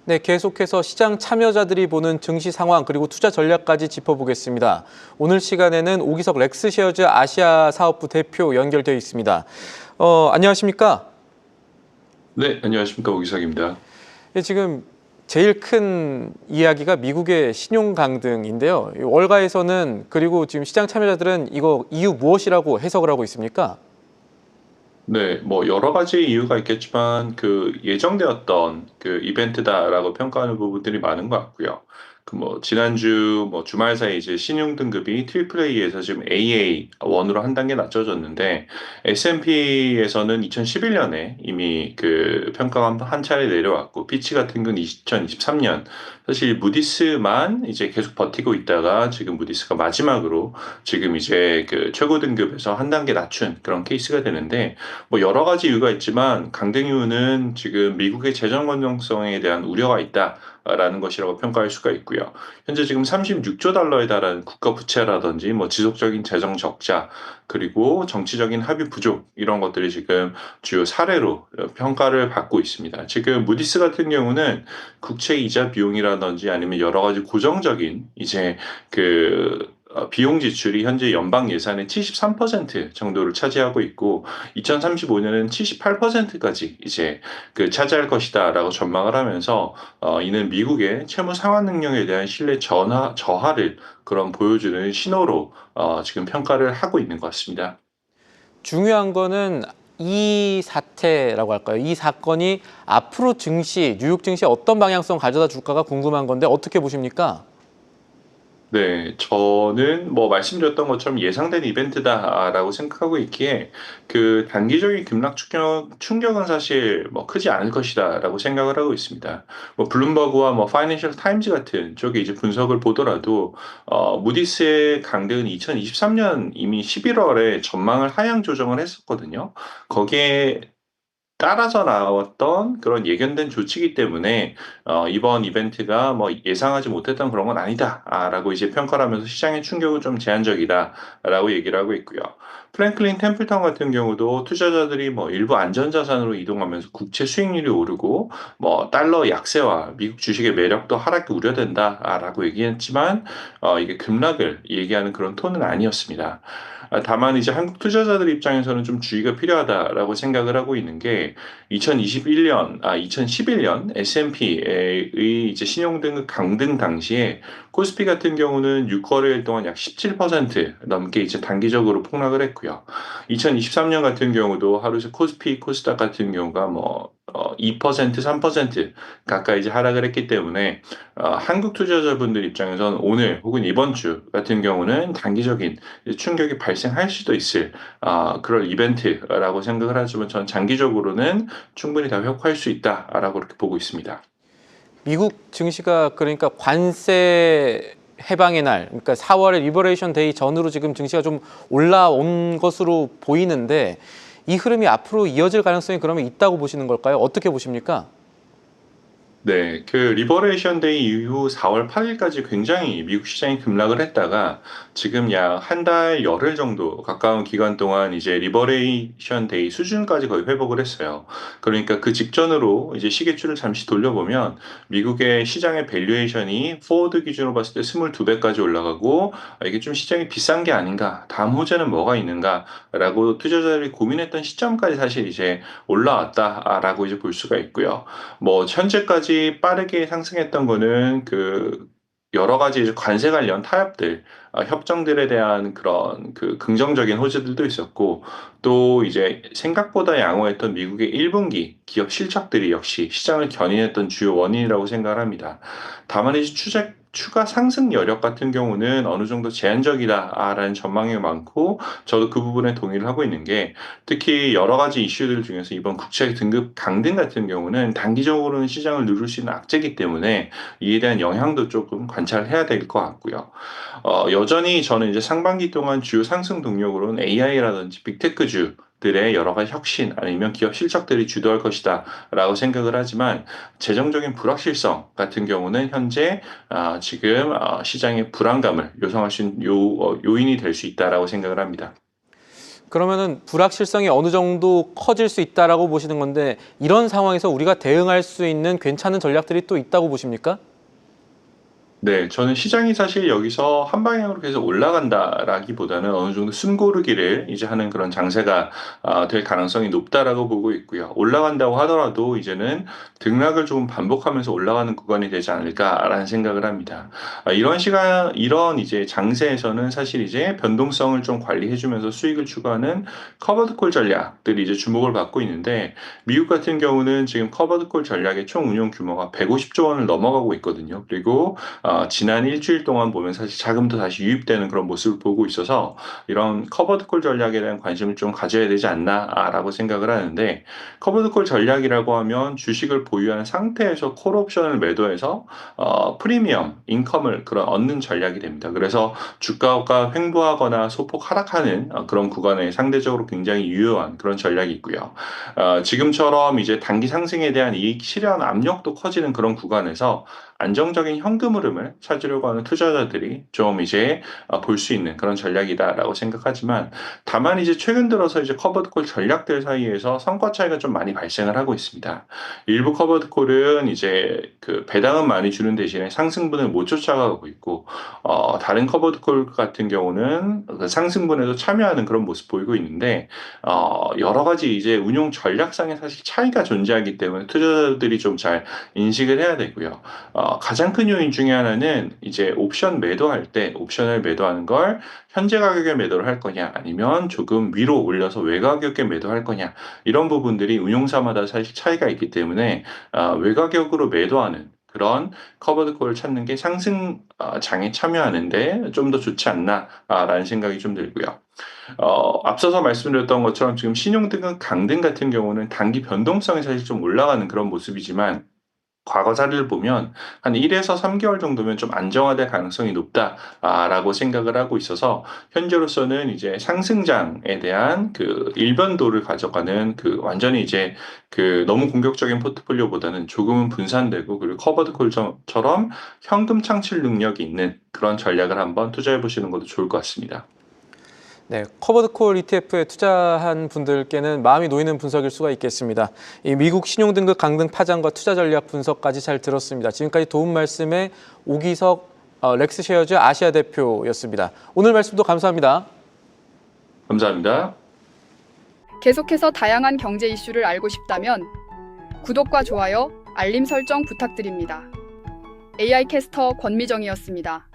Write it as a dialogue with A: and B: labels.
A: 네, 계속해서 시장 참여자들이 보는 증시 상황 그리고 투자 전략까지 짚어보겠습니다. 오늘 시간에는 오기석 렉스셰어즈 아시아 사업부 대표 연결되어 있습니다. 안녕하십니까?
B: 네, 안녕하십니까. 오기석입니다.
A: 예, 지금 제일 큰 이야기가 미국의 신용 강등인데요. 월가에서는 그리고 지금 시장 참여자들은 이거 이유 무엇이라고 해석을 하고 있습니까?
B: 네, 뭐 여러 가지 이유가 있겠지만 그 예정되었던 그 이벤트다라고 평가하는 부분들이 많은 것 같고요. 그 뭐 지난주 뭐 주말 사이 이제 신용 등급이 트리플 A에서 지금 AA1으로 한 단계 낮춰졌는데 S&P에서는 2011년에 이미 그 평가가 한 차례 내려왔고 피치 같은 건 2023년 사실 무디스만 이제 계속 버티고 있다가 지금 무디스가 마지막으로 지금 이제 그 최고 등급에서 한 단계 낮춘 그런 케이스가 되는데 뭐 여러 가지 이유가 있지만 강등 이유는 지금 미국의 재정 건전성에 대한 우려가 있다라는 것이라고 평가할 수가 있고요. 현재 지금 36조 달러에 달하는 국가 부채라든지 뭐 지속적인 재정 적자 그리고 정치적인 합의 부족 이런 것들이 지금 주요 사례로 평가를 받고 있습니다. 지금 무디스 같은 경우는 국채 이자 비용이라든지 아니면 여러 가지 고정적인 이제 그 비용 지출이 현재 연방 예산의 73% 정도를 차지하고 있고 2035년은 78%까지 이제 그 차지할 것이다라고 전망을 하면서 이는 미국의 채무 상환 능력에 대한 신뢰 저하를 그런 보여주는 신호로 지금 평가를 하고 있는 것 같습니다.
A: 중요한 거는 이 사태라고 할까요? 이 사건이 앞으로 증시, 뉴욕 증시에 어떤 방향성 가져다 줄까가 궁금한 건데 어떻게 보십니까?
B: 네, 저는 뭐 말씀드렸던 것처럼 예상된 이벤트다라고 생각하고 있기에 그 단기적인 충격은 사실 뭐 크지 않을 것이다라고 생각을 하고 있습니다. 뭐 블룸버그와 뭐 파이낸셜 타임즈 같은 쪽에 이제 분석을 보더라도 무디스의 강등은 2023년 이미 11월에 전망을 하향 조정을 했었거든요. 거기에 따라서 나왔던 그런 예견된 조치이기 때문에 이번 이벤트가 뭐 예상하지 못했던 그런 건 아니다라고 이제 평가를 하면서 시장의 충격은 좀 제한적이다라고 얘기를 하고 있고요. 프랭클린 템플턴 같은 경우도 투자자들이 뭐 일부 안전자산으로 이동하면서 국채 수익률이 오르고 뭐 달러 약세와 미국 주식의 매력도 하락이 우려된다라고 얘기했지만 이게 급락을 얘기하는 그런 톤은 아니었습니다. 다만 이제 한국 투자자들 입장에서는 좀 주의가 필요하다라고 생각을 하고 있는 게 2011년 S&P의 이제 신용등급 강등 당시에 코스피 같은 경우는 6거래일 동안 약 17% 넘게 이제 단기적으로 폭락을 했고요. 2023년 같은 경우도 하루 새 코스피, 코스닥 같은 경우가 뭐 2%, 3% 가까이 이제 하락을 했기 때문에 한국 투자자분들 입장에서는 오늘 혹은 이번 주 같은 경우는 단기적인 충격이 발생할 수도 있을 그런 이벤트라고 생각을 하지만 전 장기적으로는 충분히 다 회복할 수 있다라고 그렇게 보고 있습니다.
A: 미국 증시가 그러니까 관세 해방의 날, 그러니까 4월에 리버레이션 데이 전으로 지금 증시가 좀 올라온 것으로 보이는데 이 흐름이 앞으로 이어질 가능성이 그러면 있다고 보시는 걸까요? 어떻게 보십니까?
B: 네, 그 리버레이션 데이 이후 4월 8일까지 굉장히 미국 시장이 급락을 했다가 지금 약 한 달 열흘 정도 가까운 기간 동안 이제 리버레이션 데이 수준까지 거의 회복을 했어요. 그러니까 그 직전으로 이제 시계추를 잠시 돌려보면 미국의 시장의 밸류에이션이 포워드 기준으로 봤을 때 22배까지 올라가고 이게 좀 시장이 비싼 게 아닌가, 다음 호재는 뭐가 있는가라고 투자자들이 고민했던 시점까지 사실 이제 올라왔다라고 이제 볼 수가 있고요. 뭐 현재까지 빠르게 상승했던 거는 그 여러 가지 이제 관세 관련 타협들, 협정들에 대한 그런 그 긍정적인 호재들도 있었고, 또 이제 생각보다 양호했던 미국의 1분기 기업 실적들이 역시 시장을 견인했던 주요 원인이라고 생각을 합니다. 다만 이제 추가 상승 여력 같은 경우는 어느 정도 제한적이다라는 전망이 많고, 저도 그 부분에 동의를 하고 있는 게 특히 여러 가지 이슈들 중에서 이번 국채 등급 강등 같은 경우는 단기적으로는 시장을 누를 수 있는 악재이기 때문에 이에 대한 영향도 조금 관찰해야 될 것 같고요. 여전히 저는 이제 상반기 동안 주요 상승 동력으로는 AI라든지 빅테크주들의 여러 가지 혁신 아니면 기업 실적들이 주도할 것이다라고 생각을 하지만 재정적인 불확실성 같은 경우는 현재 지금 시장의 불안감을 요소할 수 있는 요인이 될 수 있다라고 생각을 합니다.
A: 그러면은 불확실성이 어느 정도 커질 수 있다라고 보시는 건데 이런 상황에서 우리가 대응할 수 있는 괜찮은 전략들이 또 있다고 보십니까?
B: 네, 저는 시장이 사실 여기서 한 방향으로 계속 올라간다라기보다는 어느 정도 숨고르기를 이제 하는 그런 장세가 될 가능성이 높다라고 보고 있고요. 올라간다고 하더라도 이제는 등락을 좀 반복하면서 올라가는 구간이 되지 않을까라는 생각을 합니다. 이런 이제 장세에서는 사실 이제 변동성을 좀 관리해주면서 수익을 추구하는 커버드 콜 전략들이 이제 주목을 받고 있는데 미국 같은 경우는 지금 커버드 콜 전략의 총 운용 규모가 150조 원을 넘어가고 있거든요. 그리고 지난 일주일 동안 보면 사실 자금도 다시 유입되는 그런 모습을 보고 있어서 이런 커버드콜 전략에 대한 관심을 좀 가져야 되지 않나라고 생각을 하는데 커버드콜 전략이라고 하면 주식을 보유한 상태에서 콜 옵션을 매도해서 프리미엄 인컴을 얻는 전략이 됩니다. 그래서 주가가 횡보하거나 소폭 하락하는 그런 구간에 상대적으로 굉장히 유효한 그런 전략이 있고요. 지금처럼 이제 단기 상승에 대한 이익 실현 압력도 커지는 그런 구간에서 안정적인 현금 흐름을 찾으려고 하는 투자자들이 좀 이제 볼 수 있는 그런 전략이다라고 생각하지만 다만 이제 최근 들어서 이제 커버드콜 전략들 사이에서 성과 차이가 좀 많이 발생을 하고 있습니다. 일부 커버드콜은 이제 그 배당은 많이 주는 대신에 상승분을 못 쫓아가고 있고 다른 커버드콜 같은 경우는 그 상승분에도 참여하는 그런 모습 보이고 있는데 여러 가지 이제 운용 전략상의 사실 차이가 존재하기 때문에 투자자들이 좀 잘 인식을 해야 되고요. 가장 큰 요인 중에 하나는 이제 옵션을 매도하는 걸 현재 가격에 매도를 할 거냐 아니면 조금 위로 올려서 외가격에 매도할 거냐 이런 부분들이 운용사마다 사실 차이가 있기 때문에 외가격으로 매도하는 그런 커버드콜을 찾는 게 상승장에 참여하는데 좀 더 좋지 않나라는 생각이 좀 들고요. 앞서서 말씀드렸던 것처럼 지금 신용등급 강등 같은 경우는 단기 변동성이 사실 좀 올라가는 그런 모습이지만 과거 사례를 보면 한 1에서 3개월 정도면 좀 안정화될 가능성이 높다라고 생각을 하고 있어서 현재로서는 이제 상승장에 대한 그 일변도를 가져가는 그 완전히 이제 그 너무 공격적인 포트폴리오보다는 조금은 분산되고 그리고 커버드 콜처럼 현금 창출 능력이 있는 그런 전략을 한번 투자해 보시는 것도 좋을 것 같습니다.
A: 네, 커버드콜 ETF에 투자한 분들께는 마음이 놓이는 분석일 수가 있겠습니다. 이 미국 신용등급 강등 파장과 투자 전략 분석까지 잘 들었습니다. 지금까지 도움 말씀에 오기석 렉스셰어즈 아시아 대표였습니다. 오늘 말씀도 감사합니다.
B: 감사합니다.
C: 계속해서 다양한 경제 이슈를 알고 싶다면 구독과 좋아요, 알림 설정 부탁드립니다. AI 캐스터 권미정이었습니다.